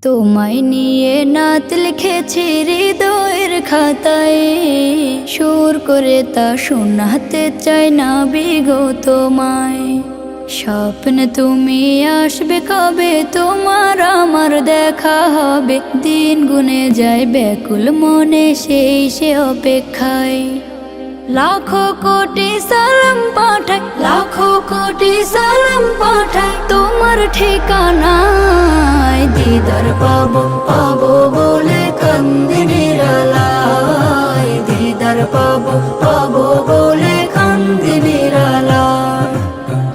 তোমায় নিয়ে নাত লিখেছি হৃদয়ের খাতায়, সুর করে তা শোনাতে চাই না বিগো তোমায়। স্বপ্ন তুমি আসবে কবে, তোমার আমার দেখা হবে, দিন গুনে যায় ব্যাকুল মনে সেই সে অপেক্ষায়। লাখো কোটি সালাম পাঠাই, লাখো কোটি সালাম পাঠাই তোমার ঠিকানায়। দিদার পাবো পাবো বলে কান্দি নিরালায়, দিদার পাবো পাবো বলে কান্দি নিরালায়।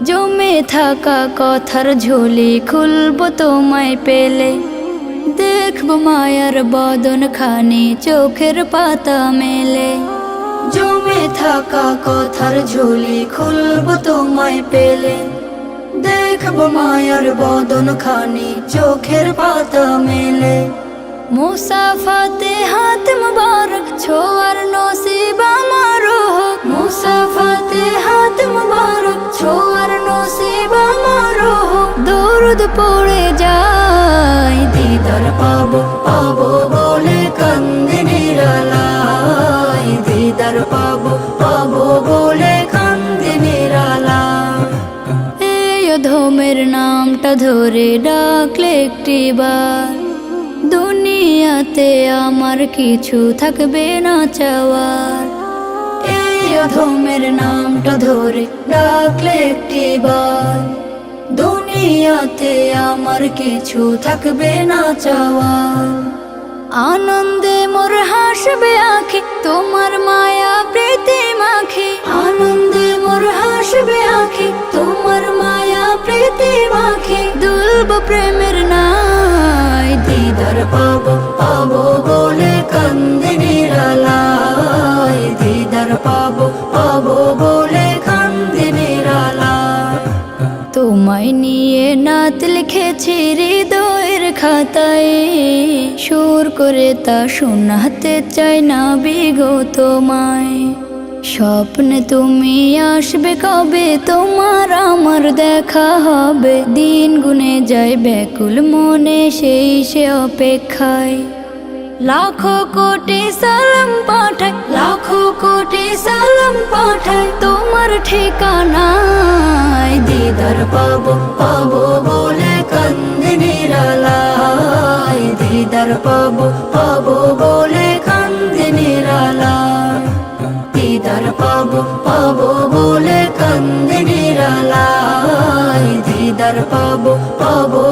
জমে থাকা কথার ঝুলি খুলবো তোমায় পেলে, দেখবো মায়ার বদন খানি চোখের পাতা মেলে। জমে থাকা কথার ঝুলি খুলবো তোমায় পেলে, দেখবো মায়ার বদন খানি চোখের পাতা মেলে। মুসাফাতে হাত মুবারক ছোয়ার নসিব আমার হোক, মুসাফাতে হাত মুবারক ছোয়ার নসিব আমার হোক। দরুদ পড়ে যায় দিদার পাবো পাবো বলে কান্দি নিরালায়, দিদার পাবো পাবো বলে কান্দি নিরালায়। এই অধমের নামটা ধরে ডাকলে একটিবার, দুনিয়াতে আমার কিছু থাকবে না চাওয়ার। এই অধমের নামটা ধরে ডাকলে একটিবার, দুনিয়াতে আমার কিছু থাকবে না চাওয়ার। আনন্দে মোর হাসবে আঁখি তোমার মায়া প্রীতি মাখি, আনন্দে মোর হাসবে আঁখি তোমার মায়া প্রীতি মাখি। দুলব প্রেমের নাই দিদার পাবো পাবো বলে কান্দি নিরালায়, দিদার পাবো পাবো বলে কান্দি নিরালায়। তোমায় নিয়ে নাত লিখেছি হৃদয়ের খাতায়, সুর করে তা শোনাতে চাই না বিগো তোমায়। স্বপ্ন তুমি আসবে কবে, তোমার আমার দেখা হবে, দিন গুনে যায় ব্যাকুল মনে সেই সে অপেক্ষায়। লাখো কোটি সালাম পাঠাই, লাখো কোটি সালাম পাঠাই তোমার ঠিকানায়। দিদার পাবো পাবো বলে কান্দি নিরালায়, দিদার পাবো পাবো বলে কান্দি নিরালায়। দিদার পাবো পাবো বলে কান্দি নিরালায়, দিদার পাবো পাবো।